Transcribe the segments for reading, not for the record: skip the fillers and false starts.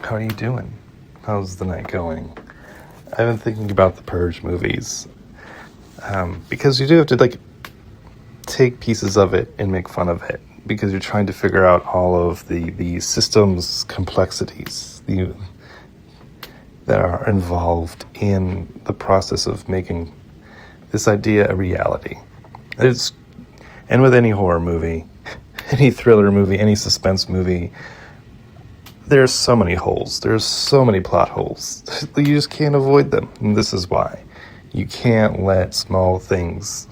How are you doing? How's the night going? I've been thinking about the Purge movies. Because you do have to, take pieces of it and make fun of it. Because you're trying to figure out all of the system's complexities that are involved in the process of making this idea a reality. And with any horror movie, any thriller movie, any suspense movie, there's so many holes. There's so many plot holes. You just can't avoid them. And this is why. You can't let small things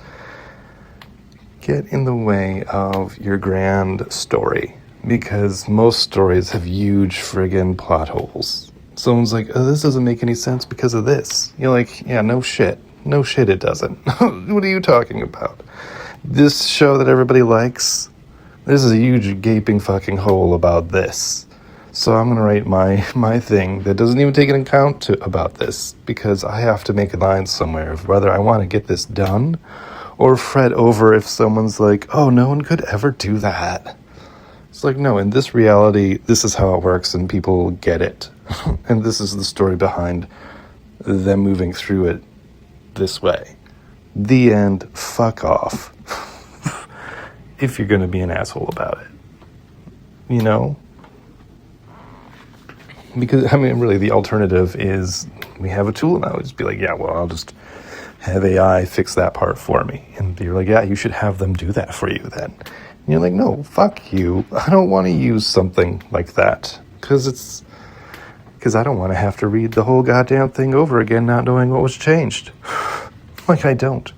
get in the way of your grand story. Because most stories have huge friggin' plot holes. Someone's like, oh, this doesn't make any sense because of this. You're like, yeah, no shit. No shit it doesn't. What are you talking about? This show that everybody likes, there's a huge gaping fucking hole about this. So I'm going to write my thing that doesn't even take into account about this, because I have to make a line somewhere of whether I want to get this done or fret over if someone's like, oh, no one could ever do that. It's like, no, in this reality, this is how it works and people get it. And this is the story behind them moving through it this way. The end. Fuck off. If you're going to be an asshole about it. You know? Because, really, the alternative is we have a tool now. Just be like, yeah, well, I'll just have AI fix that part for me. And you're like, yeah, you should have them do that for you then. And you're like, no, fuck you. I don't want to use something like that. Because I don't want to have to read the whole goddamn thing over again not knowing what was changed. I don't.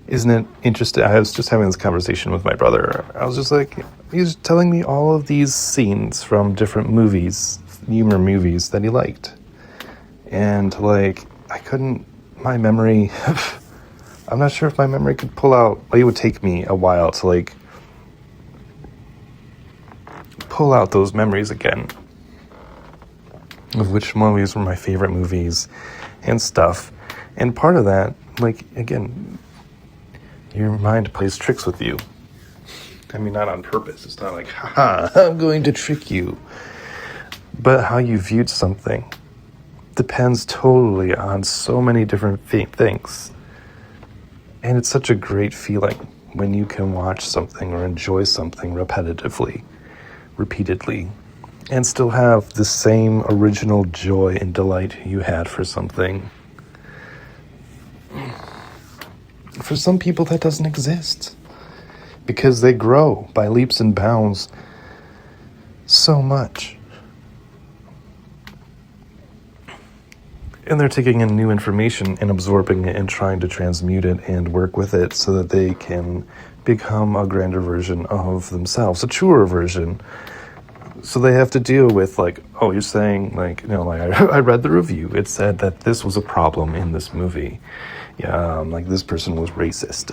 Isn't it interesting? I was just having this conversation with my brother. I was just like, he was telling me all of these scenes from different movies, humor movies that he liked. And I couldn't, my memory, I'm not sure if my memory could pull out, it would take me a while to pull out those memories again of which movies were my favorite movies and stuff. And part of that, again, your mind plays tricks with you. Not on purpose. It's not like, haha, I'm going to trick you. But how you viewed something depends totally on so many different things. And it's such a great feeling when you can watch something or enjoy something repeatedly, and still have the same original joy and delight you had for something. For some people, that doesn't exist. Because they grow by leaps and bounds so much. And they're taking in new information and absorbing it and trying to transmute it and work with it so that they can become a grander version of themselves, a truer version. So they have to deal with, oh, you're saying, I read the review. It said that this was a problem in this movie. Yeah, this person was racist,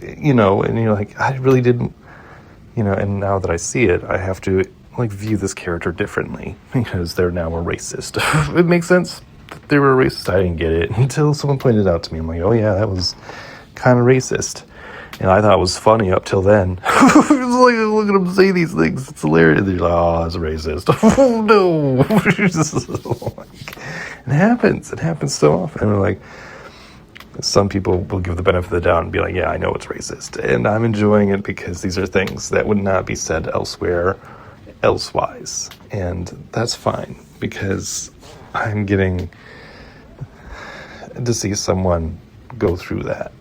and you're like, I really didn't, and now that I see it, I have to, view this character differently, because they're now a racist. It makes sense that they were a racist. I didn't get it until someone pointed it out to me. I'm like, oh yeah, that was kind of racist. And I thought it was funny up till then. It's look at him say these things. It's hilarious. They're like, oh, that's racist. Oh, no. It happens. It happens so often. And some people will give the benefit of the doubt and be like, yeah, I know it's racist. And I'm enjoying it because these are things that would not be said elsewhere, elsewise. And that's fine because I'm getting to see someone go through that.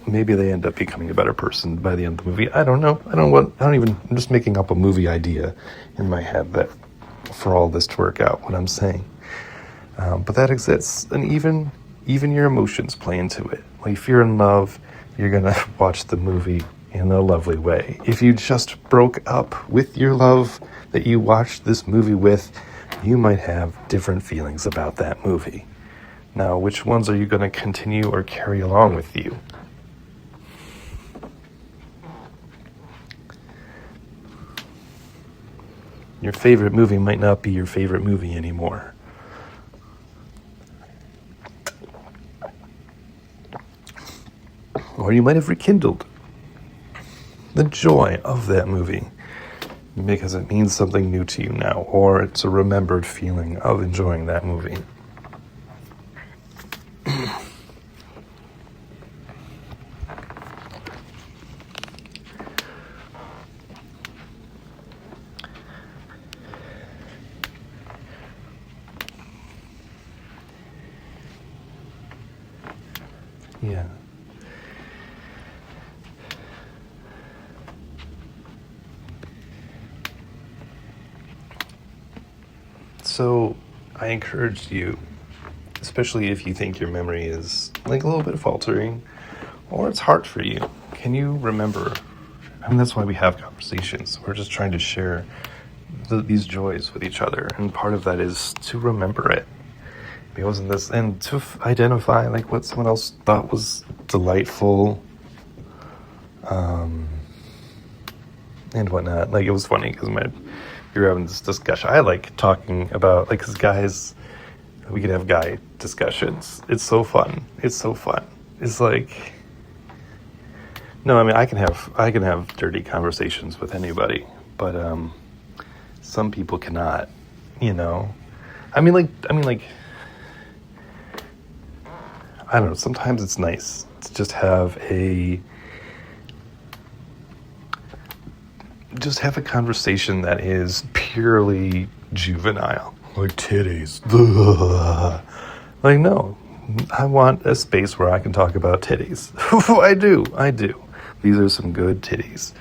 Maybe they end up becoming a better person by the end of the movie. I don't know. I'm just making up a movie idea in my head that for all this to work out, what I'm saying. But that exists. And even your emotions play into it. If you're in love, you're going to watch the movie in a lovely way. If you just broke up with your love that you watched this movie with, you might have different feelings about that movie. Now, which ones are you going to continue or carry along with you? Your favorite movie might not be your favorite movie anymore. Or you might have rekindled the joy of that movie because it means something new to you now, or it's a remembered feeling of enjoying that movie. Yeah. So I encourage you, especially if you think your memory is like a little bit faltering or it's hard for you, can you remember? I mean, that's why we have conversations. We're just trying to share these joys with each other. And part of that is to remember it. It wasn't this, and to identify like what someone else thought was delightful, and whatnot. Like, it was funny because we were having this discussion. I like talking about, like, because guys, we could have guy discussions. It's so fun. It's like, no, I mean, I can have dirty conversations with anybody, but some people cannot. I mean, like. I don't know, sometimes it's nice to just have a conversation that is purely juvenile. Like titties. Like, no. I want a space where I can talk about titties. I do. These are some good titties.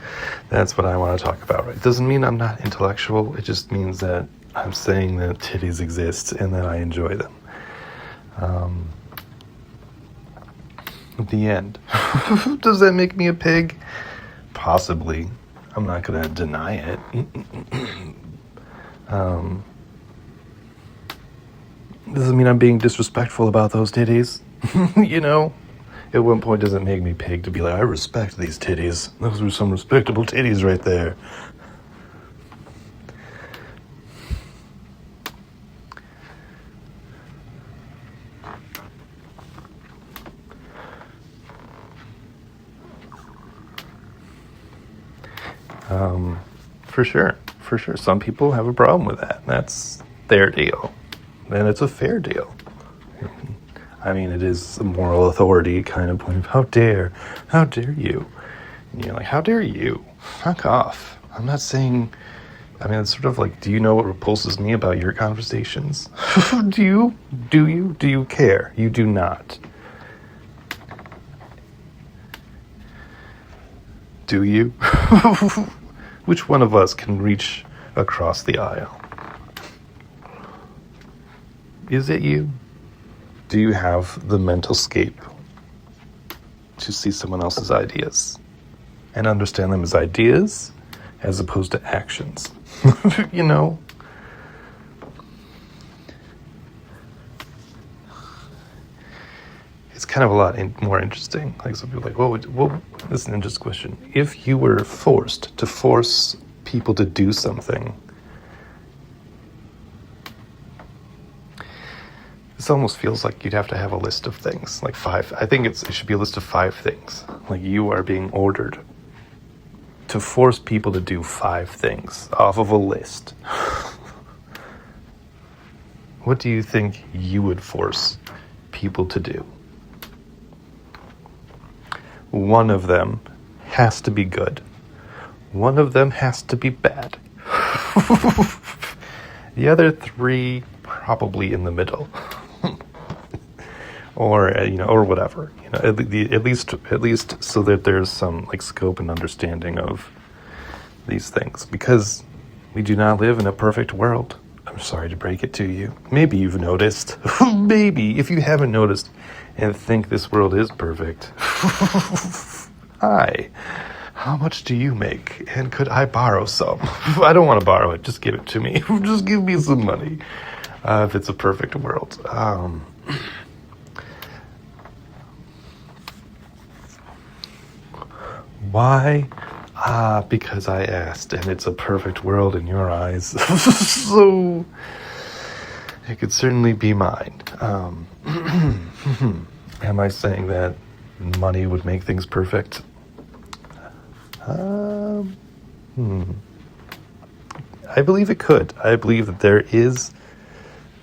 That's what I want to talk about, right? It doesn't mean I'm not intellectual. It just means that I'm saying that titties exist and that I enjoy them. The end. Does that make me a pig? Possibly. I'm not going to deny it. Doesn't mean I'm being disrespectful about those titties. At one point, doesn't make me pig to be like, I respect these titties. Those are some respectable titties right there. For sure. Some people have a problem with that. That's their deal. And it's a fair deal. I mean, it is a moral authority kind of point of, how dare you? And you're like, how dare you? Fuck off. I'm not saying, I mean, it's sort of like, do you know what repulses me about your conversations? Do you? Do you care? You do not. Do you? Which one of us can reach across the aisle? Is it you? Do you have the mental scape to see someone else's ideas and understand them as ideas as opposed to actions? It's kind of a lot more interesting. Like, some people are like, well, this is an interesting question. If you were forced to force people to do something, this almost feels like you'd have to have a list of things, like 5. I think it should be a list of 5 things. Like, you are being ordered to force people to do 5 things off of a list. What do you think you would force people to do? One of them has to be good. One of them has to be bad. The other 3 probably in the middle. Or whatever. At least so that there's some like scope and understanding of these things, because we do not live in a perfect world. I'm sorry to break it to you. Maybe you've noticed. Maybe if you haven't noticed and think this world is perfect. Hi. How much do you make? And could I borrow some? I don't want to borrow it. Just give it to me. Just give me some money. If it's a perfect world. Why? Because I asked, and it's a perfect world in your eyes. So it could certainly be mine. Am I saying that money would make things perfect? I believe it could. I believe that there is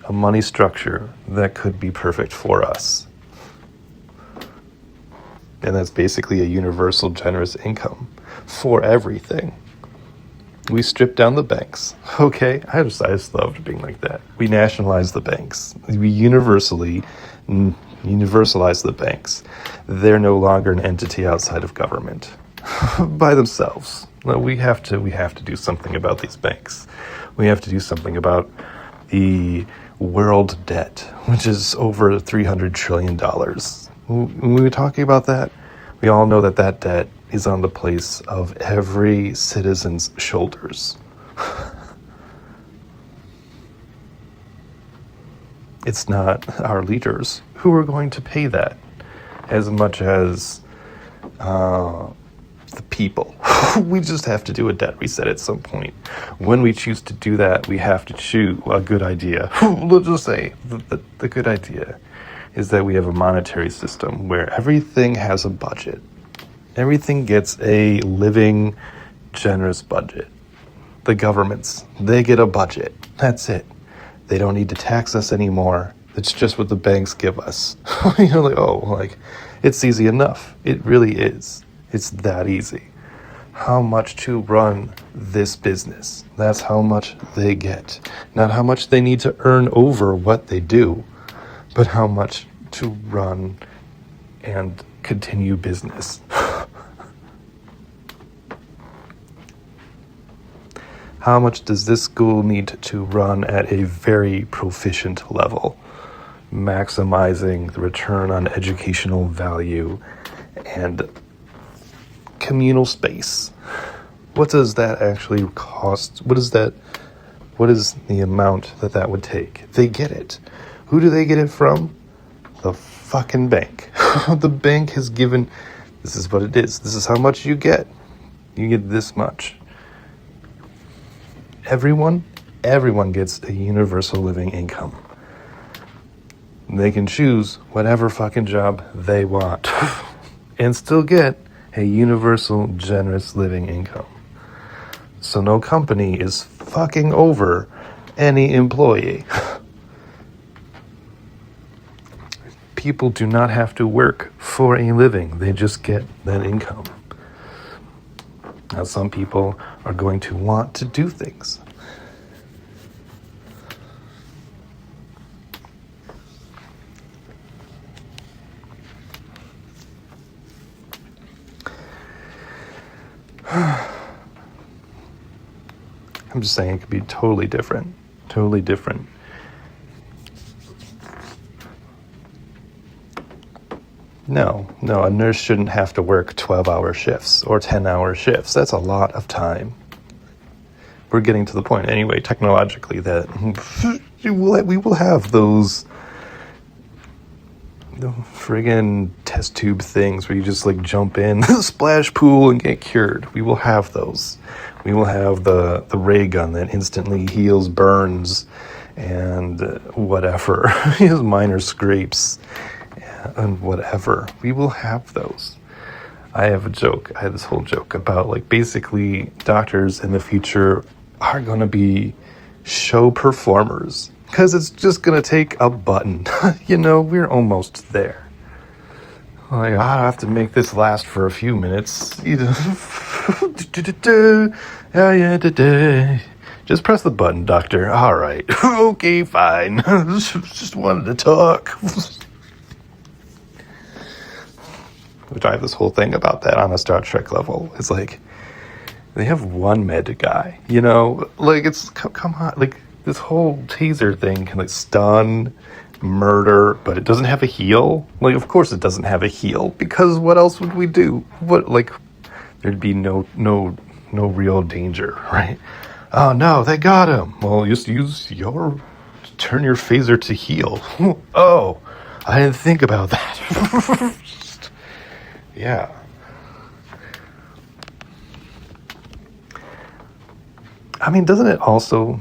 a money structure that could be perfect for us. And that's basically a universal generous income for everything. We strip down the banks. Okay, I just loved being like that. We nationalize the banks. We universalize the banks. They're no longer an entity outside of government by themselves. No, we have to do something about these banks. We have to do something about the world debt, which is over $300 trillion. When we're talking about that, we all know that that debt is on the place of every citizen's shoulders. It's not our leaders who are going to pay that as much as the people. We just have to do a debt reset at some point. When we choose to do that, we have to choose a good idea. Let's just say the good idea is that we have a monetary system where everything has a budget. Everything gets a living, generous budget. The governments, they get a budget. That's it. They don't need to tax us anymore. It's just what the banks give us. It's easy enough. It really is. It's that easy. How much to run this business? That's how much they get. Not how much they need to earn over what they do, but how much to run and continue business. How much does this school need to run at a very proficient level, maximizing the return on educational value and communal space? What does that actually cost? What is the amount that would take? They get it. Who do they get it from? The fucking bank. The bank has given, this is what it is. This is how much you get. You get this much. Everyone gets a universal living income. They can choose whatever fucking job they want and still get a universal generous living income. So no company is fucking over any employee. People do not have to work for a living. They just get that income. Now, some people are going to want to do things. I'm just saying it could be totally different. Totally different. No, a nurse shouldn't have to work 12-hour shifts or 10-hour shifts. That's a lot of time. We're getting to the point anyway, technologically, that we will have those friggin' test tube things where you just jump in the splash pool and get cured. We will have those. We will have the ray gun that instantly heals burns and whatever, minor scrapes. And whatever. We will have those. I have this whole joke about basically doctors in the future are going to be show performers because it's just going to take a button. We're almost there. I have to make this last for a few minutes. Just press the button, doctor. All right. Okay, fine. Just wanted to talk. Which I have this whole thing about that on a Star Trek level. It's they have one med guy, it's, come on, this whole taser thing can stun, murder, but it doesn't have a heal. Of course it doesn't have a heal, because what else would we do? There'd be no real danger, right? Oh no, they got him. Well, just turn your phaser to heal. Oh, I didn't think about that. Yeah. Doesn't it also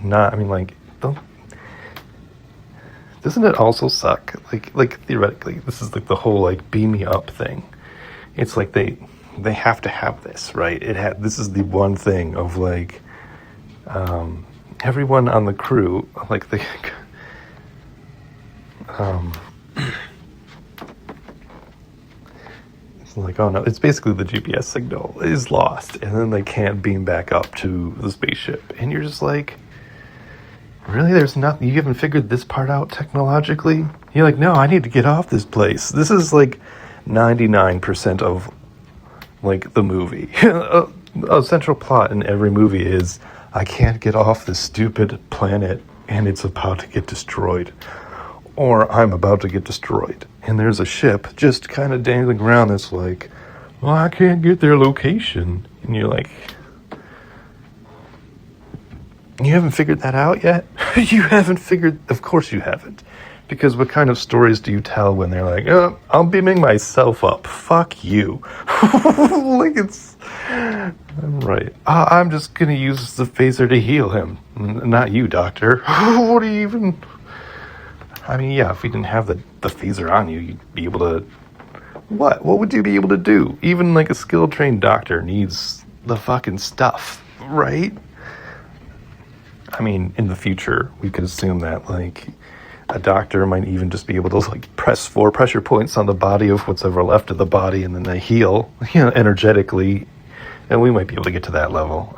doesn't it also suck? Theoretically, this is the whole beam me up thing. It's they have to have this, right? This is the one thing of everyone on the crew, like it's like, oh no, it's basically the GPS signal is lost, and then they can't beam back up to the spaceship, and you're just like, really? There's nothing, you haven't figured this part out technologically? You're like, no, I need to get off this place. This is like 99% of like the movie. A central plot in every movie is, I can't get off this stupid planet and it's about to get destroyed. Or I'm about to get destroyed. And there's a ship just kind of dangling around that's like, well, I can't get their location. And you're like, you haven't figured that out yet? You haven't figured, of course you haven't. Because what kind of stories do you tell when they're like, oh, I'm beaming myself up. Fuck you. Like it's, I'm right. I'm just going to use the phaser to heal him. Not you, doctor. What do you even, I mean, yeah, if we didn't have the phaser on you, you'd be able to, what? What would you be able to do? Even like a skilled trained doctor needs the fucking stuff, right? I mean, in the future, we could assume that, like, a doctor might even just be able to, like, press 4 pressure points on the body of what's ever left of the body, and then they heal, energetically, and we might be able to get to that level,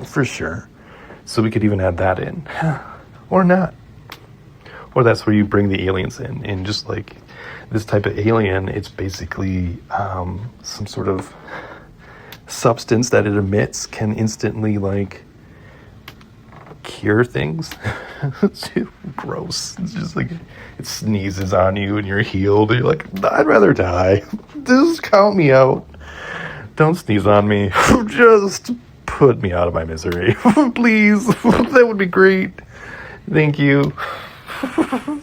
for sure. So we could even add that in, or not. Or that's where you bring the aliens in, and just, like, this type of alien, it's basically some sort of substance that it emits can instantly, like, cure things. It's gross. It's just like it sneezes on you and you're healed and you're like, I'd rather die. Just count me out. Don't sneeze on me. Just put me out of my misery. Please. That would be great. Thank you. I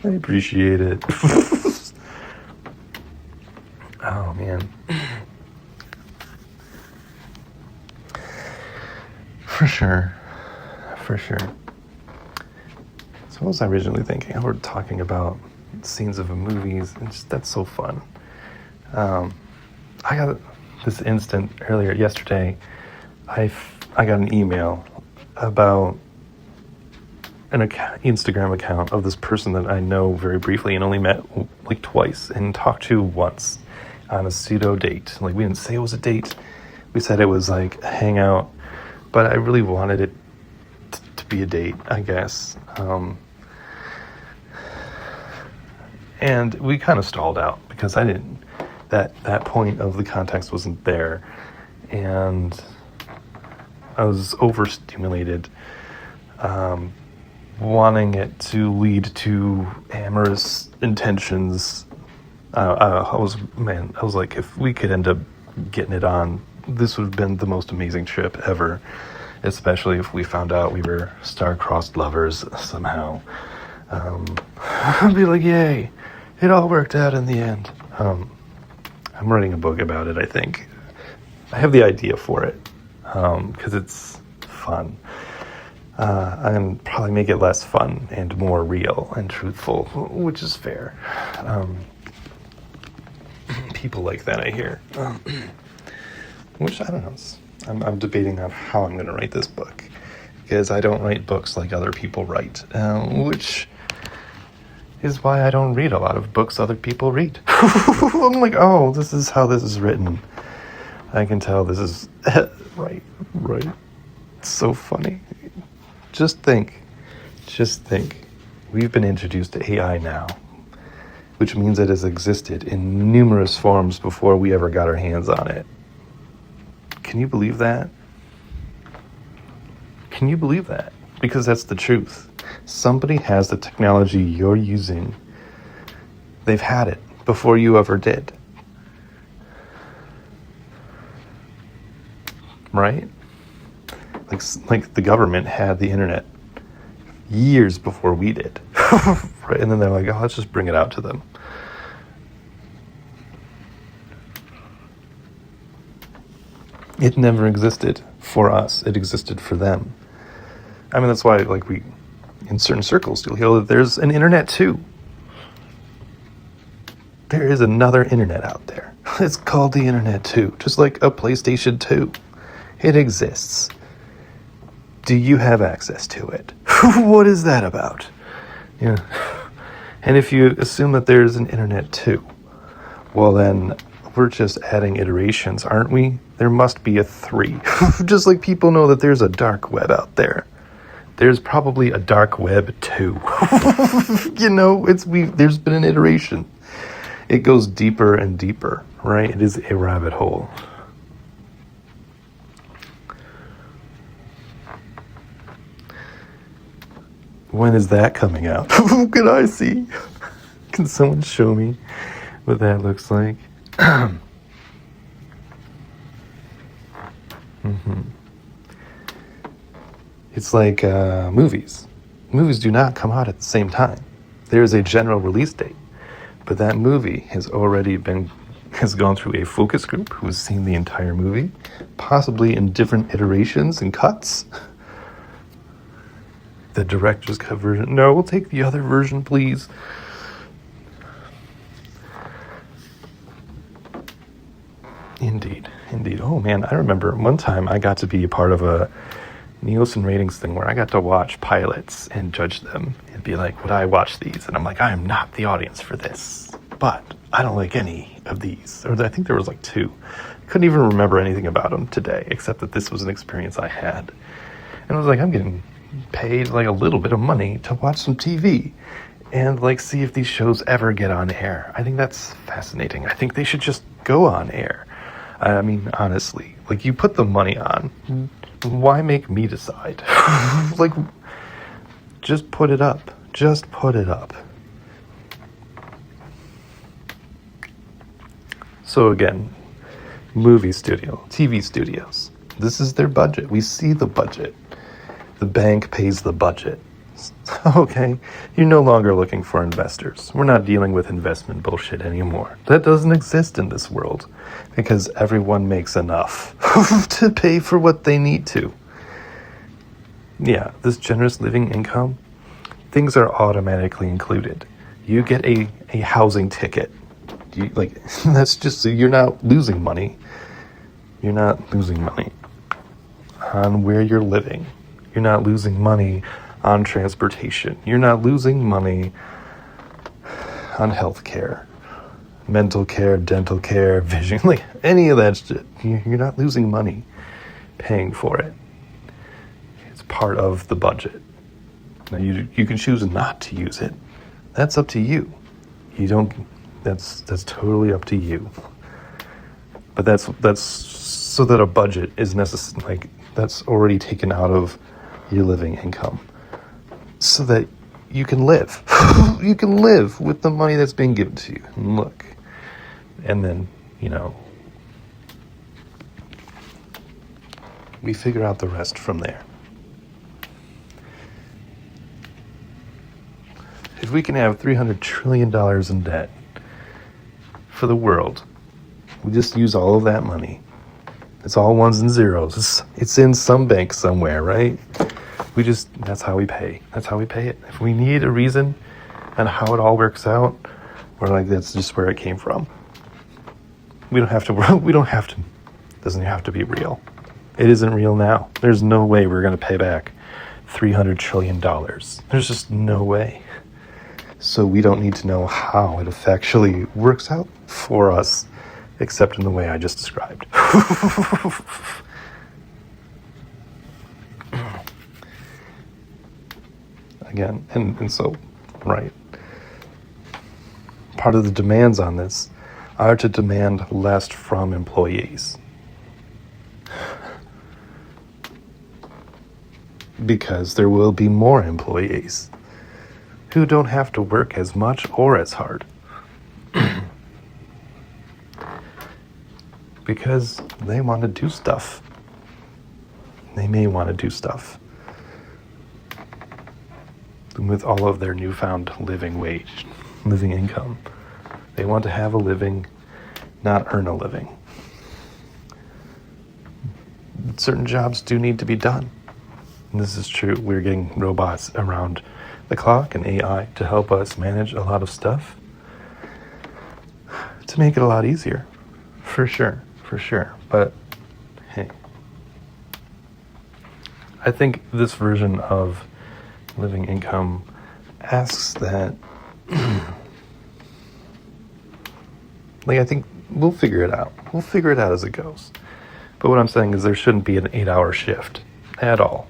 appreciate it. Oh man. For sure. For sure. So what was I originally thinking? We're talking about scenes of movies, and just, that's so fun. I got this instant earlier yesterday. I got an email about an Instagram account of this person that I know very briefly and only met like twice and talked to once on a pseudo date. Like, we didn't say it was a date. We said it was like a hangout, but I really wanted it to be a date, I guess. And we kind of stalled out because I didn't, that point of the context wasn't there. And I was overstimulated, wanting it to lead to amorous intentions. I was like, if we could end up getting it on, this would have been the most amazing trip ever, especially if we found out we were star-crossed lovers somehow. I'd be like, yay, it all worked out in the end. I'm writing a book about it, I think. I have the idea for it, because it's fun. I'm going to probably make it less fun and more real and truthful, which is fair. People like that, I hear. Which, I don't know. I'm debating on how I'm going to write this book, because I don't write books like other people write, which is why I don't read a lot of books other people read. I'm like, oh, this is how this is written. I can tell this is right. It's so funny. Just think. We've been introduced to AI now, which means it has existed in numerous forms before we ever got our hands on it. Can you believe that? Because that's the truth. Somebody has the technology you're using. They've had it before you ever did. Right? Like the government had the internet years before we did. Right? And then they're like, oh, let's just bring it out to them. It never existed for us. It existed for them. I mean, that's why, like, we, in certain circles, you'll hear that there's an internet too. There is another internet out there. It's called the internet too. Just like a PlayStation 2. It exists. Do you have access to it? What is that about? Yeah. And if you assume that there's an internet too, well then we're just adding iterations, aren't we? There must be a 3. Just like people know that there's a dark web out there. There's probably a dark web too. There's been an iteration. It goes deeper and deeper, right? It is a rabbit hole. When is that coming out? Can I see? Can someone show me what that looks like? It's like movies. Movies do not come out at the same time. There is a general release date, but that movie has gone through a focus group who has seen the entire movie, possibly in different iterations and cuts. The director's cut version. No, we'll take the other version, please. Indeed. Oh man, I remember one time I got to be a part of a Nielsen ratings thing where I got to watch pilots and judge them and be like, would I watch these? And I'm like, I am not the audience for this, but I don't like any of these. Or I think there was like 2. Couldn't even remember anything about them today, except that this was an experience I had. And I was like, I'm getting paid like a little bit of money to watch some TV and like see if these shows ever get on air. I think that's fascinating. I think they should just go on air. I mean, honestly, like you put the money on. Why make me decide? Like, just put it up. Just put it up. So again, movie studio, TV studios. This is their budget. We see the budget. The bank pays the budget. Okay, you're no longer looking for investors. We're not dealing with investment bullshit anymore. That doesn't exist in this world because everyone makes enough to pay for what they need to. Yeah, this generous living income, things are automatically included. You get a housing ticket. That's just so you're not losing money. You're not losing money on where you're living. You're not losing money on transportation. You're not losing money on health care, mental care, dental care, vision, like any of that shit. You're not losing money paying for it. It's part of the budget. Now you can choose not to use it. That's up to you. That's totally up to you. But that's so that a budget is necessary. Like that's already taken out of your living income. So that you can live. You can live with the money that's being given to you. And look. And then, we figure out the rest from there. If we can have $300 trillion in debt for the world, we just use all of that money. It's all ones and zeros. It's in some bank somewhere, right? That's how we pay. That's how we pay it. If we need a reason and how it all works out, we're like, that's just where it came from. We don't have to, doesn't have to be real. It isn't real now. There's no way we're going to pay back $300 trillion. There's just no way. So we don't need to know how it actually works out for us, except in the way I just described. Again, and so, right. Part of the demands on this are to demand less from employees. Because there will be more employees who don't have to work as much or as hard. Because they want to do stuff. They may want to do stuff. With all of their newfound living income. They want to have a living, not earn a living. Certain jobs do need to be done. And this is true. We're getting robots around the clock and AI to help us manage a lot of stuff. To make it a lot easier. For sure. But, hey. I think this version of living income asks that, like, I think we'll figure it out. We'll figure it out as it goes. But what I'm saying is there shouldn't be an 8-hour shift at all.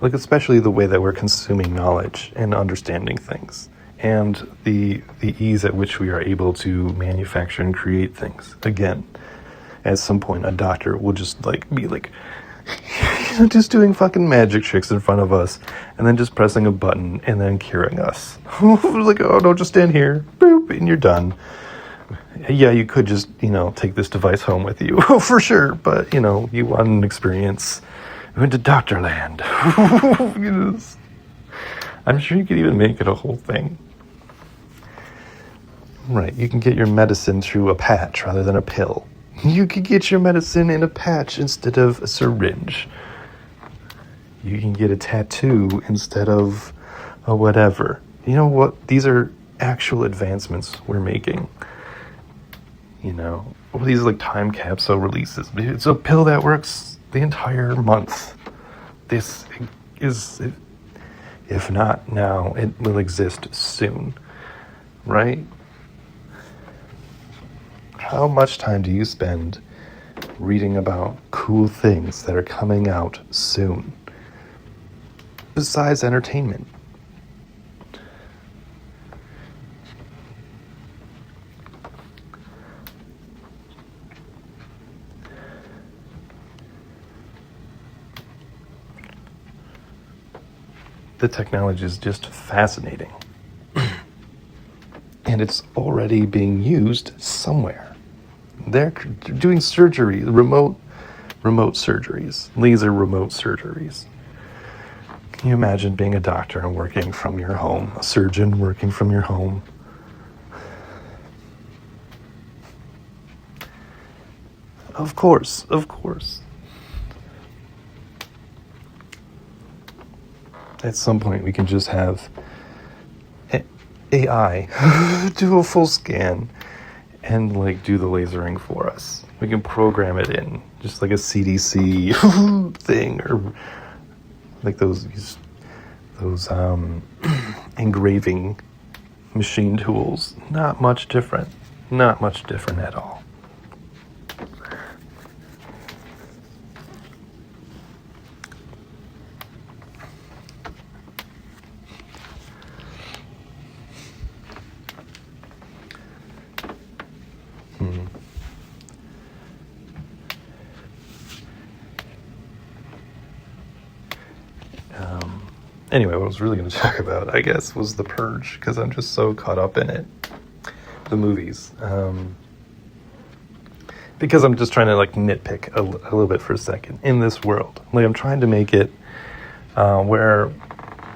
Like, especially the way that we're consuming knowledge and understanding things, and the ease at which we are able to manufacture and create things. Again, at some point, a doctor will just be just doing fucking magic tricks in front of us, and then just pressing a button and then curing us. Like, oh no, just stand here, boop, and you're done. Yeah, you could just, take this device home with you, for sure, but, you want an experience. We went to Doctorland. Yes. I'm sure you could even make it a whole thing. Right, you can get your medicine through a patch rather than a pill. You could get your medicine in a patch instead of a syringe. You can get a tattoo instead of a whatever. You know what? These are actual advancements we're making. These are time capsule releases. It's a pill that works the entire month. This is, if not now, it will exist soon, right? How much time do you spend reading about cool things that are coming out soon, besides entertainment? The technology is just fascinating. And it's already being used somewhere. They're doing surgery, remote surgeries, laser remote surgeries. Can you imagine being a doctor and working from your home, a surgeon working from your home? Of course. At some point, we can just have AI do a full scan and do the lasering for us. We can program it in, just like a CDC thing, or those engraving machine tools. Not much different at all. Anyway, what I was really going to talk about, I guess, was The Purge, because I'm just so caught up in it. The movies. Because I'm just trying to, nitpick a little bit for a second in this world. I'm trying to make it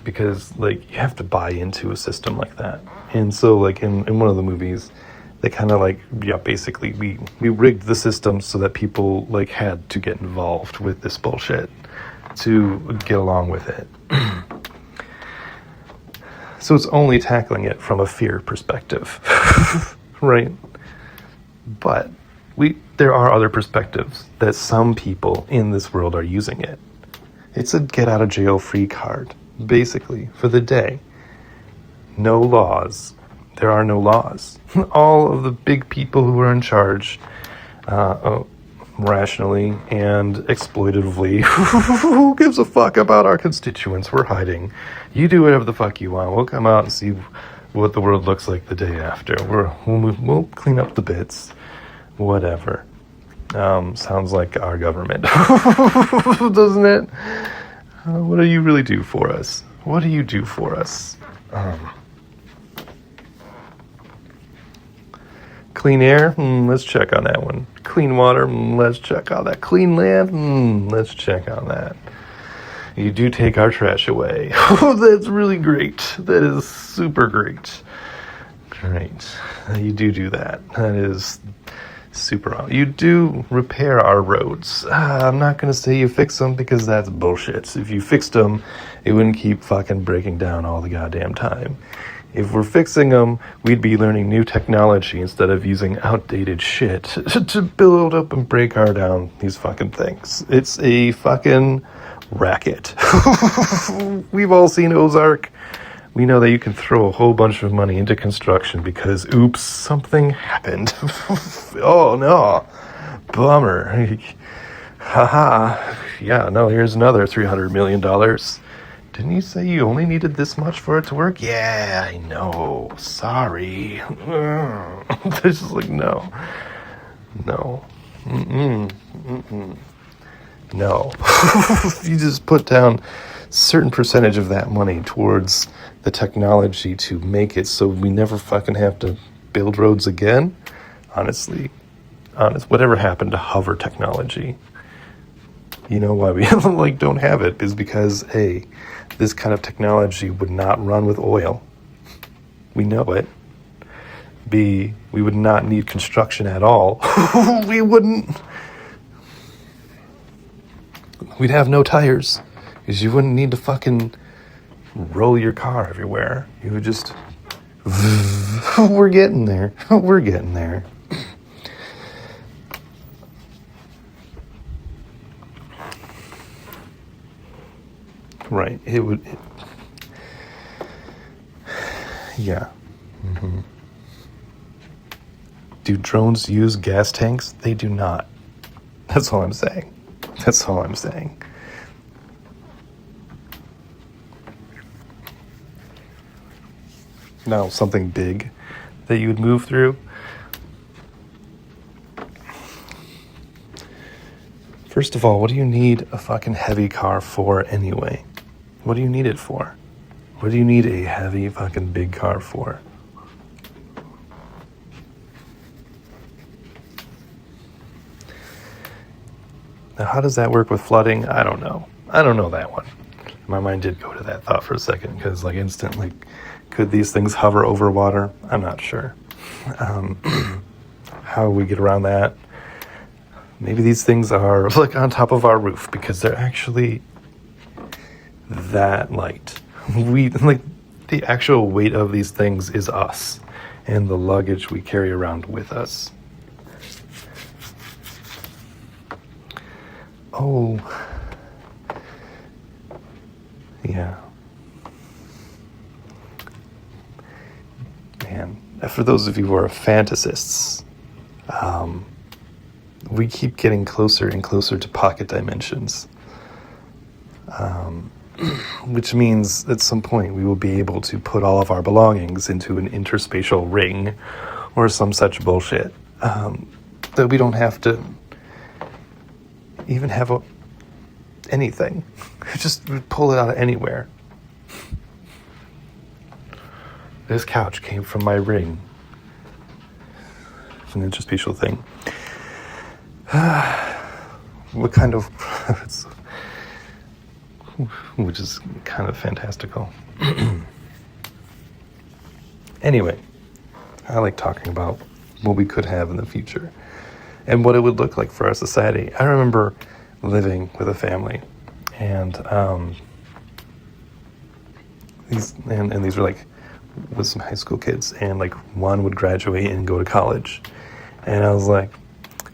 because you have to buy into a system like that. And so, in one of the movies, they kind of, basically, we rigged the system so that people, had to get involved with this bullshit to get along with it. So it's only tackling it from a fear perspective, right? But there are other perspectives that some people in this world are using it. It's a get out of jail free card, basically, for the day. No laws. There are no laws. All of the big people who are in charge, rationally and exploitatively, who gives a fuck about our constituents? We're hiding. You do whatever the fuck you want. We'll come out and see what the world looks like the day after. We'll clean up the bits. Whatever. Sounds like our government, doesn't it? What do you really do for us? What do you do for us? Clean air? Let's check on that one. Clean water? Let's check on that. Clean land? Let's check on that. You do take our trash away. Oh, that's really great. That is super great. Great. You do that. That is super. You do repair our roads. I'm not going to say you fix them because that's bullshit. If you fixed them, it wouldn't keep fucking breaking down all the goddamn time. If we're fixing them, we'd be learning new technology instead of using outdated shit to build up and break down these fucking things. It's a fucking racket. We've all seen Ozark. We know that you can throw a whole bunch of money into construction because, oops, something happened. Oh, no. Bummer. Haha. Yeah, no, here's another $300 million. Didn't you say you only needed this much for it to work? Yeah, I know. Sorry. It's just like, no. No. Mm-mm. Mm-mm. No. You just put down a certain percentage of that money towards the technology to make it so we never fucking have to build roads again. Honestly, whatever happened to hover technology? You know why we don't have it is because A, this kind of technology would not run with oil. We know it. B, we would not need construction at all. We wouldn't. We'd have no tires because you wouldn't need to fucking roll your car everywhere. You would just... We're getting there. We're getting there. Right. It would... Yeah. Mm-hmm. Do drones use gas tanks? They do not. That's all I'm saying. That's all I'm saying. Now, something big that you would move through. First of all, what do you need a fucking heavy car for anyway? What do you need it for? What do you need a heavy fucking big car for? Now, how does that work with flooding? I don't know. I don't know that one. My mind did go to that thought for a second because, instantly, could these things hover over water? I'm not sure. How we get around that? Maybe these things are on top of our roof because they're actually that light. The actual weight of these things is us and the luggage we carry around with us. Oh, yeah. Man, for those of you who are fantasists, we keep getting closer and closer to pocket dimensions, which means at some point we will be able to put all of our belongings into an interspatial ring or some such bullshit that we don't have to even have anything. Just pull it out of anywhere. This couch came from my ring. It's an interspatial thing. What kind of... which is kind of fantastical. Anyway, I like talking about what we could have in the future and what it would look like for our society. I remember living with a family, and these were with some high school kids, and one would graduate and go to college, and I was like,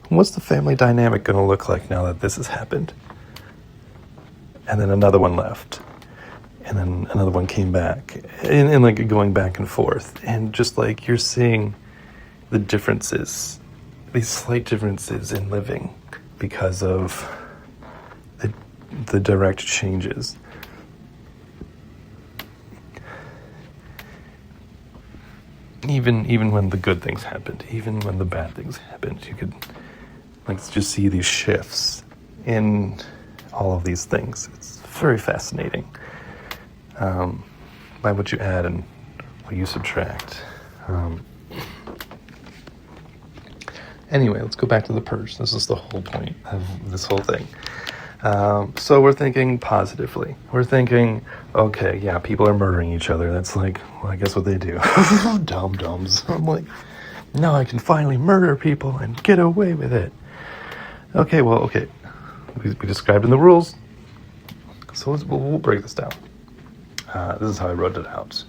what's the family dynamic going to look like now that this has happened? And then another one left, and then another one came back, and going back and forth, and just you're seeing the differences, these slight differences in living because of the direct changes. Even when the good things happened, even when the bad things happened, you could just see these shifts in all of these things. It's very fascinating by what you add and what you subtract. Anyway, let's go back to the Purge. This is the whole point of this whole thing. So we're thinking positively. We're thinking, okay, yeah, people are murdering each other. That's well, I guess what they do. Dum-dums. I'm like, now I can finally murder people and get away with it. Okay. We described in the rules. So we'll break this down. This is how I wrote it out.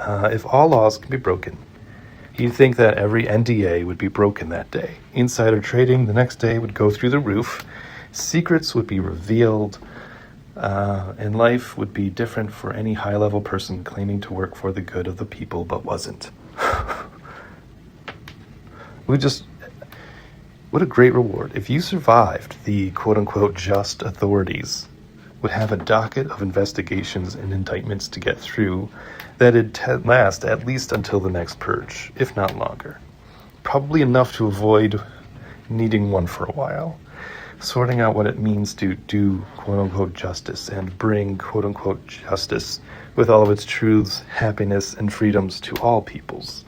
if all laws can be broken, you'd think that every NDA would be broken that day. Insider trading the next day would go through the roof. Secrets would be revealed. And life would be different for any high-level person claiming to work for the good of the people but wasn't. What a great reward. If you survived, the quote-unquote just authorities would have a docket of investigations and indictments to get through that'd last at least until the next purge, if not longer. Probably enough to avoid needing one for a while. Sorting out what it means to do quote-unquote justice and bring quote-unquote justice with all of its truths, happiness, and freedoms to all peoples.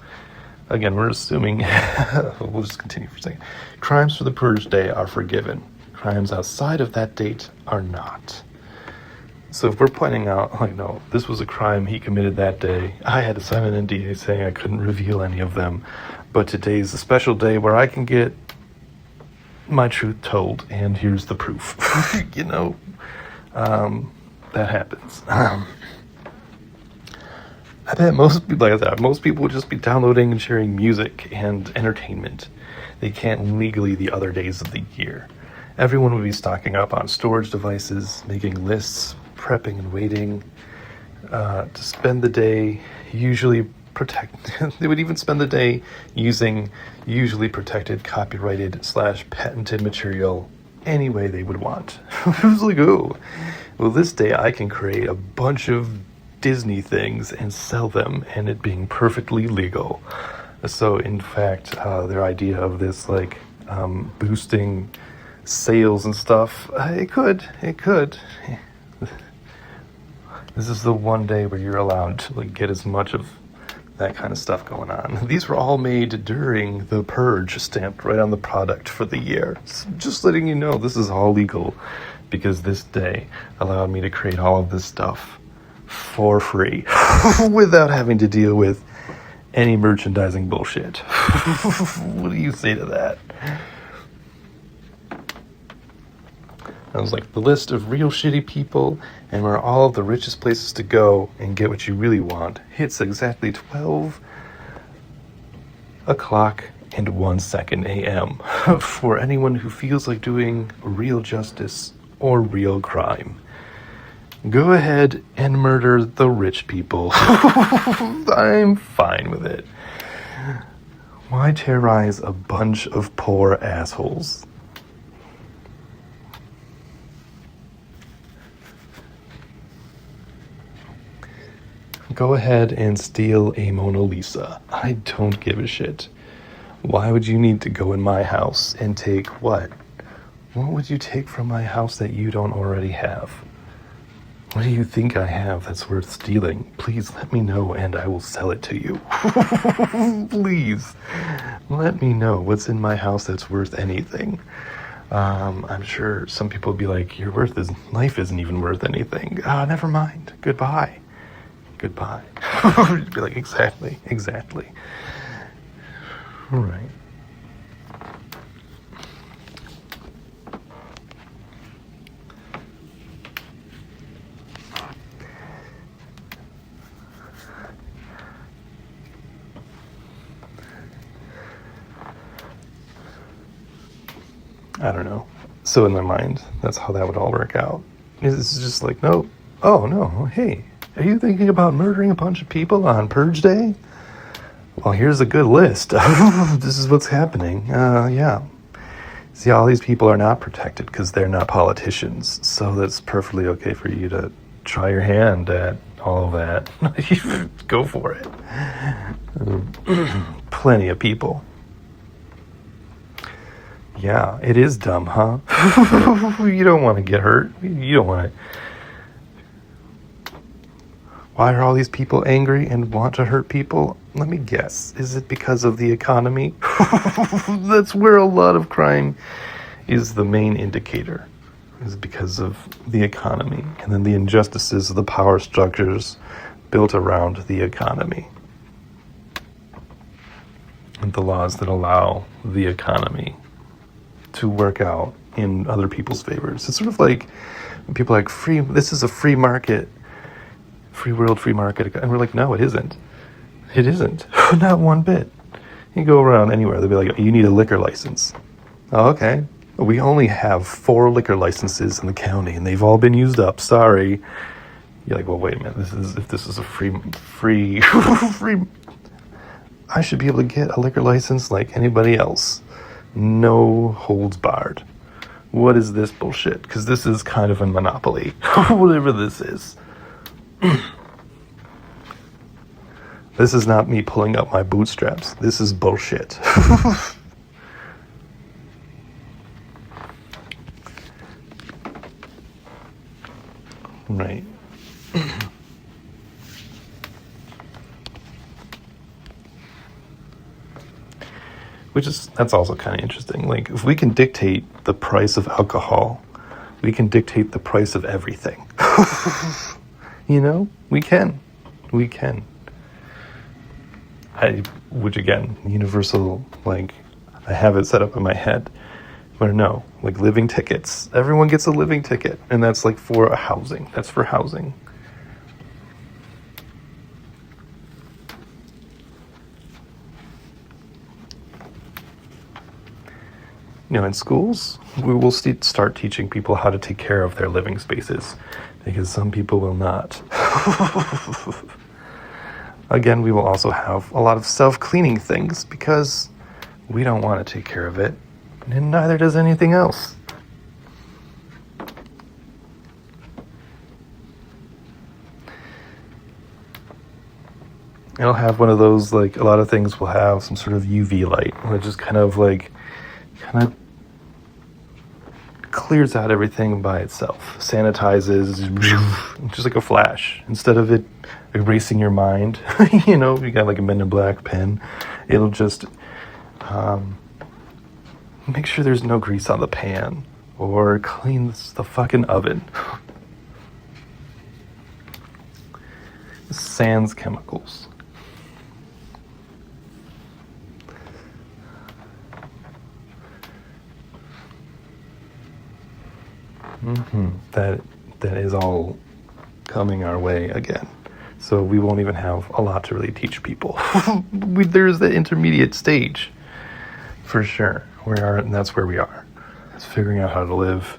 Again, we're assuming, we'll just continue for a second. Crimes for the Purge Day are forgiven. Crimes outside of that date are not. So if we're pointing out, like, no, this was a crime he committed that day, I had to sign an NDA saying I couldn't reveal any of them, but today's a special day where I can get my truth told, and here's the proof. That happens. I bet most people would just be downloading and sharing music and entertainment. They can't legally the other days of the year. Everyone would be stocking up on storage devices, making lists, prepping and waiting to spend the day they would even spend the day using usually protected, copyrighted / patented material any way they would want. It was like, oh, well, this day I can create a bunch of Disney things and sell them, and it being perfectly legal. So in fact, their idea of this boosting sales and stuff, it could. This is the one day where you're allowed to get as much of that kind of stuff going on. These were all made during the Purge, stamped right on the product for the year. So just letting you know, this is all legal because this day allowed me to create all of this stuff for free without having to deal with any merchandising bullshit. What do you say to that? I was like, the list of real shitty people and where all of the richest places to go and get what you really want hits exactly 12 o'clock and 1 second a.m. for anyone who feels like doing real justice or real crime. Go ahead and murder the rich people. I'm fine with it. Why terrorize a bunch of poor assholes? Go ahead and steal a Mona Lisa. I don't give a shit. Why would you need to go in my house and take what? What would you take from my house that you don't already have? What do you think I have that's worth stealing? Please let me know and I will sell it to you. Please, let me know what's in my house that's worth anything. I'm sure some people would be like, life isn't even worth anything. Never mind. Goodbye. You'd be like, exactly. All right. I don't know. So in my mind, that's how that would all work out. It's just like, no. Oh, no. Hey, are you thinking about murdering a bunch of people on Purge Day? Well, here's a good list. This is what's happening. Yeah. See, all these people are not protected because they're not politicians. So that's perfectly okay for you to try your hand at all of that. Go for it. Plenty of people. Yeah, it is dumb, huh? You don't want to get hurt. You don't want to. Why are all these people angry and want to hurt people? Let me guess. Is it because of the economy? That's where a lot of crime is the main indicator. Is because of the economy. And then the injustices of the power structures built around the economy. And the laws that allow the economy to work out in other people's favors. It's sort of like when people are like, this is a free market, free world, free market. And we're like, no, it isn't. It isn't. Not one bit. You go around anywhere, they'll be like, you need a liquor license. Oh, okay. We only have 4 liquor licenses in the county, and they've all been used up. Sorry. You're like, well, wait a minute. If this is a free, free. I should be able to get a liquor license like anybody else. No holds barred. What is this bullshit? Because this is kind of a monopoly. Whatever this is. This is not me pulling up my bootstraps. This is bullshit. Right. That's also kind of interesting. Like, if we can dictate the price of alcohol, we can dictate the price of everything. We can. Which again, universal, like, I have it set up in my head. Where no, like living tickets. Everyone gets a living ticket, and that's like for a housing. That's for housing. In schools, we will start teaching people how to take care of their living spaces, because some people will not. Again, we will also have a lot of self-cleaning things, because we don't want to take care of it, and neither does anything else. It'll have one of those, like, a lot of things will have some sort of UV light, which is kind of clears out everything by itself, sanitizes, just like a flash. Instead of it erasing your mind, you got like a Men in Black pen, it'll just make sure there's no grease on the pan, or clean the fucking oven. Sans chemicals. That is all coming our way again. So we won't even have a lot to really teach people. There's the intermediate stage, for sure. And that's where we are. It's figuring out how to live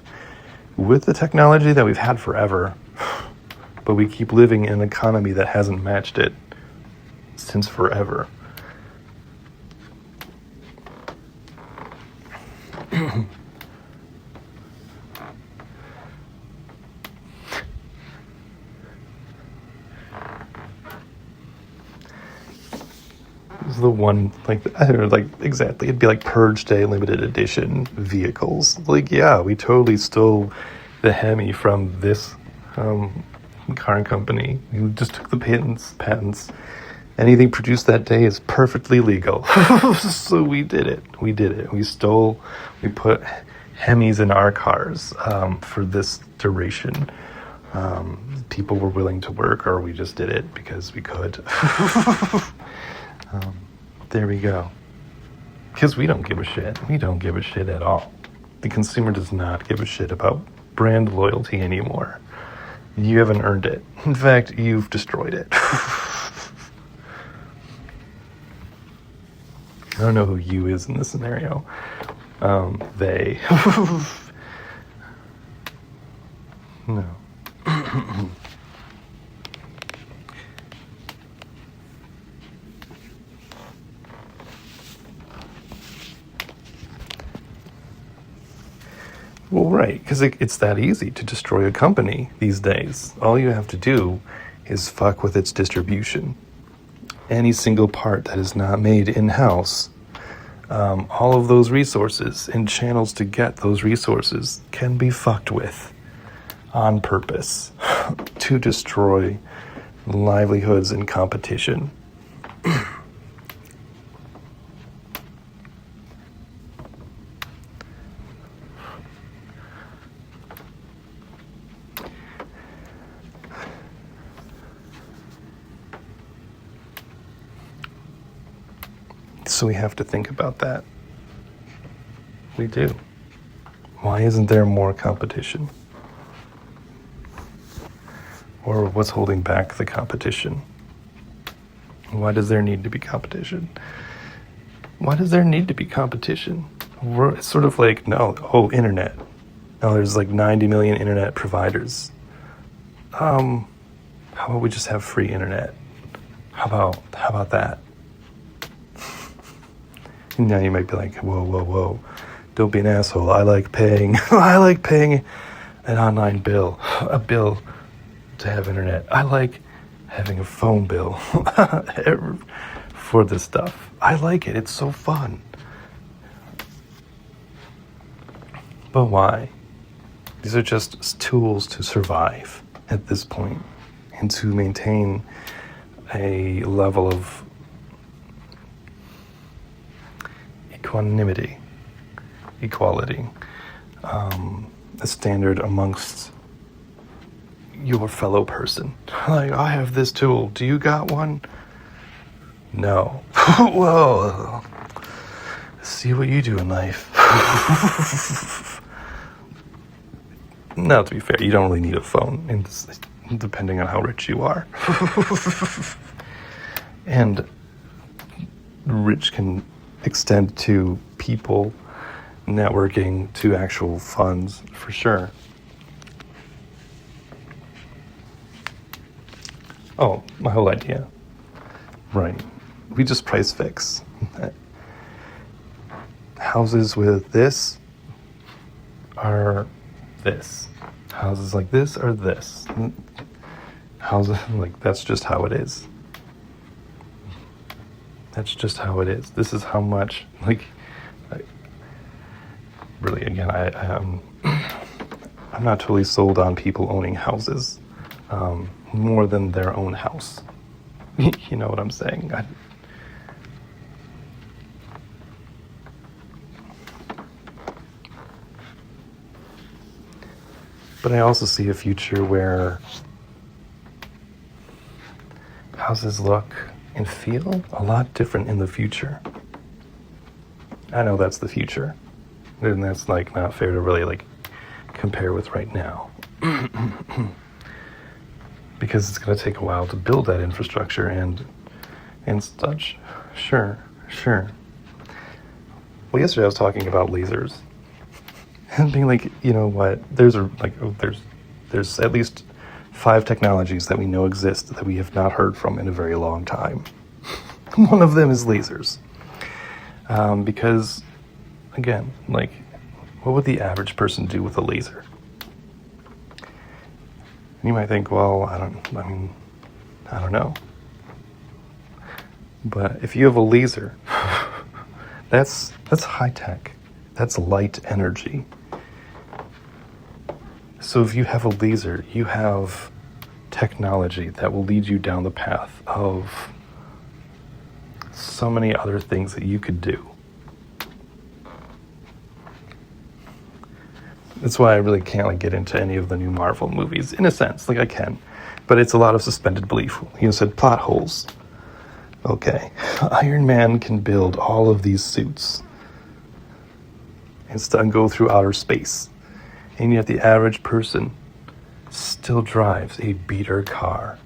with the technology that we've had forever, but we keep living in an economy that hasn't matched it since forever. The one, exactly, it'd be like Purge Day limited edition vehicles. Like, yeah, we totally stole the Hemi from this car company. We just took the patents. Anything produced that day is perfectly legal. So we did it. We put Hemis in our cars for this duration. People were willing to work, or we just did it because we could. There we go. Because we don't give a shit. We don't give a shit at all. The consumer does not give a shit about brand loyalty anymore. You haven't earned it. In fact, you've destroyed it. I don't know who you is in this scenario. They. No. Well, right, because it's that easy to destroy a company these days. All you have to do is fuck with its distribution. Any single part that is not made in-house, all of those resources and channels to get those resources can be fucked with on purpose to destroy livelihoods and competition. So we have to think about that. We do. Why isn't there more competition? Or what's holding back the competition? Why does there need to be competition? Why does there need to be competition? It's sort of like, no, oh, internet. No, there's like 90 million internet providers. How about we just have free internet? How about that? Now you might be like, whoa. Don't be an asshole. I like paying an online bill, a bill to have internet. I like having a phone bill for this stuff. I like it. It's so fun. But why? These are just tools to survive at this point and to maintain a level of equality, a standard amongst your fellow person. Like, I have this tool. Do you got one? No. Well, see what you do in life. Now, to be fair, you don't really need a phone, depending on how rich you are. And rich can extend to people, networking, to actual funds, for sure. Oh, my whole idea. Right. We just price fix. Houses with this are this. Houses like this are this. Houses like, that's just how it is. That's just how it is. This is how much, really, again, I'm not totally sold on people owning houses more than their own house. You know what I'm saying? But I also see a future where houses look and feel a lot different in the future. I know that's the future, and that's not fair to really compare with right now. Because it's going to take a while to build that infrastructure and such. Sure. Well, yesterday I was talking about lasers and being like, you know what? There's at least 5 technologies that we know exist that we have not heard from in a very long time. One of them is lasers. Because, again, what would the average person do with a laser? And you might think, well, I don't know. But if you have a laser, that's high tech. That's light energy. So if you have a laser, you have technology that will lead you down the path of so many other things that you could do. That's why I really can't get into any of the new Marvel movies, in a sense. I can, but it's a lot of suspended belief. You said plot holes. Okay, Iron Man can build all of these suits and go through outer space, and yet the average person still drives a beater car.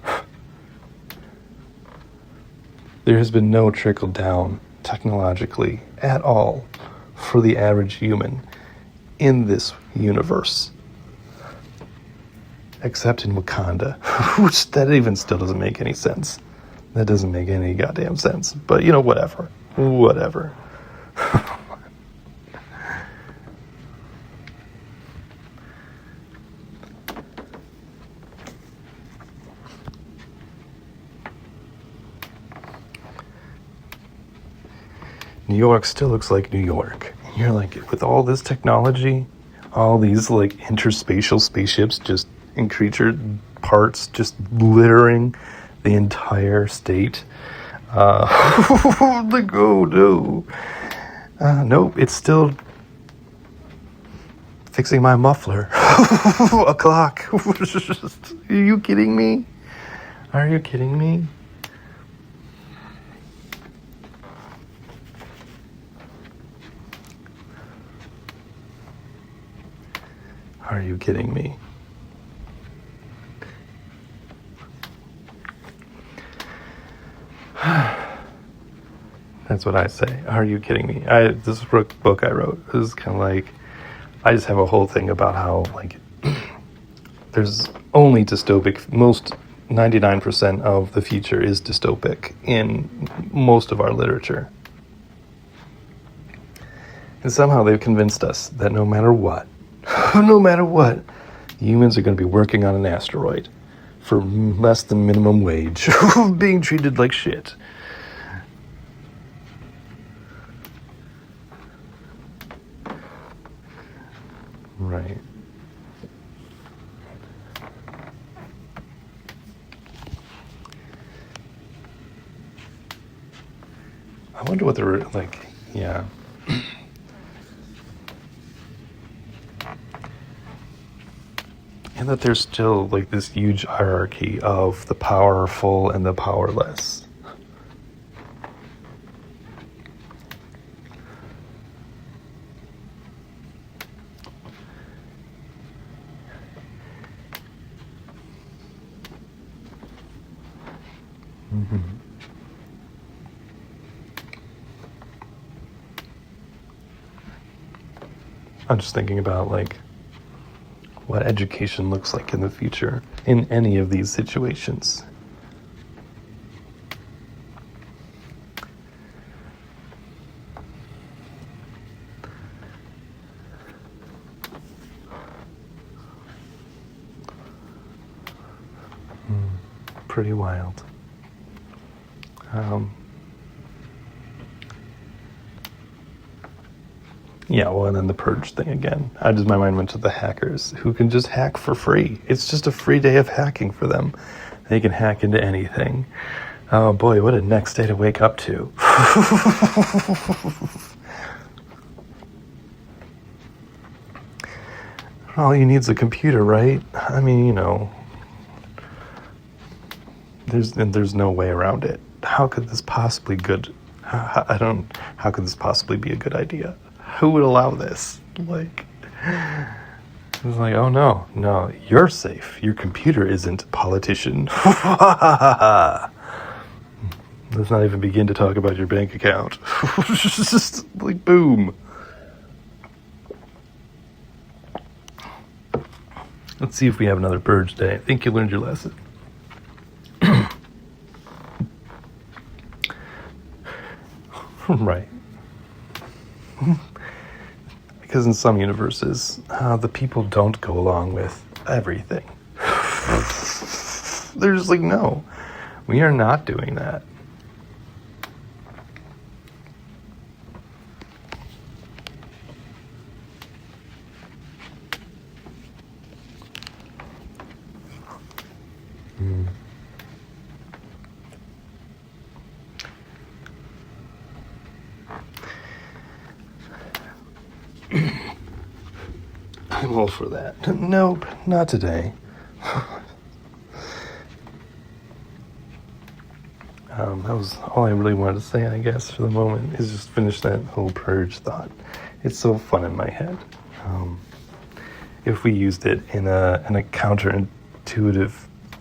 There has been no trickle down technologically at all for the average human in this universe, except in Wakanda, which that even still doesn't make any sense. That doesn't make any goddamn sense. But whatever. New York still looks like New York. You're with all this technology, all these interspatial spaceships and creature parts just littering the entire state. No. Nope, it's still fixing my muffler. A clock. Are you kidding me? Are you kidding me? Are you kidding me? That's what I say. Are you kidding me? This book I wrote is kind of like, I just have a whole thing about how like there's only dystopic. Most 99% of the future is dystopic in most of our literature. And somehow they've convinced us that no matter what, humans are going to be working on an asteroid for less than minimum wage, being treated like shit. Right. I wonder what they're like, yeah. And that there's still like this huge hierarchy of the powerful and the powerless. Mm-hmm. I'm just thinking about like what education looks like in the future in any of these situations. Pretty wild. Yeah, well, and then the Purge thing again. My mind went to the hackers who can just hack for free. It's just a free day of hacking for them. They can hack into anything. Oh boy, what a next day to wake up to. All you need is a computer, right? I mean, you know, there's no way around it. How could this possibly how could this possibly be a good idea? Who would allow this? Like, it's like, oh no, you're safe. Your computer isn't, politician. Let's not even begin to talk about your bank account. Just like, boom. Let's see if we have another Purge day. I think you learned your lesson. Right. Because in some universes, the people don't go along with everything. They're just like, no, we are not doing that. I'm all for that. Nope, not today. That was all I really wanted to say, I guess, for the moment, is just finish that whole Purge thought. It's so fun in my head. If we used it in a counterintuitive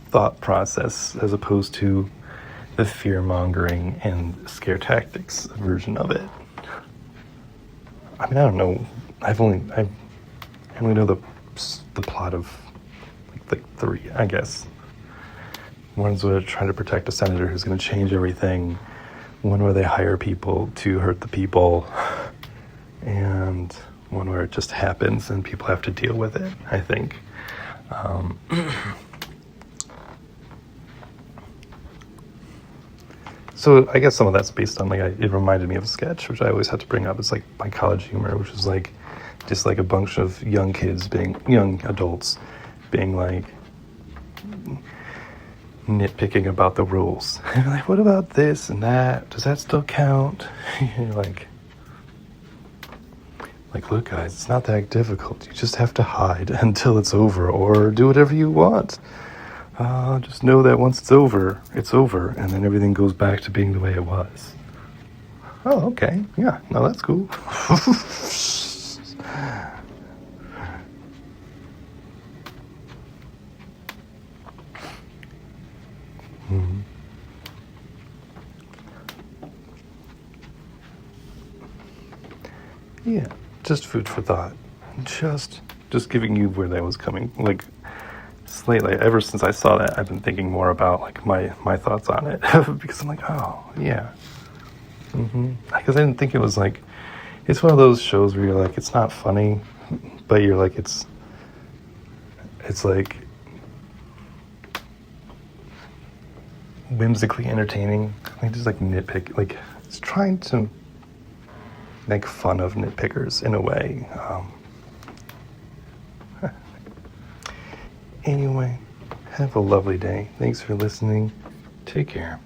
thought process, as opposed to the fear-mongering and scare tactics version of it. I mean, I don't know. I only know the plot of like 3, I guess. One's where they're trying to protect a senator who's going to change everything. One where they hire people to hurt the people. And one where it just happens and people have to deal with it, I think. So I guess some of that's based on, like, it reminded me of a sketch, which I always have to bring up. It's like my college humor, which is like, just like a bunch of young adults being like, nitpicking about the rules. And you're like, what about this and that? Does that still count? You're like, look, guys, it's not that difficult. You just have to hide until it's over, or do whatever you want. Just know that once it's over, and then everything goes back to being the way it was. Oh, okay. Yeah, no, that's cool. Yeah, just food for thought. Just giving you where that was coming. Like, slightly, ever since I saw that, I've been thinking more about like my thoughts on it because I'm like, oh yeah, because I didn't think it was like, it's one of those shows where you're like, it's not funny, but you're like, it's like whimsically entertaining. Like just like nitpick, like it's trying to make fun of nitpickers in a way. Anyway, have a lovely day. Thanks for listening. Take care.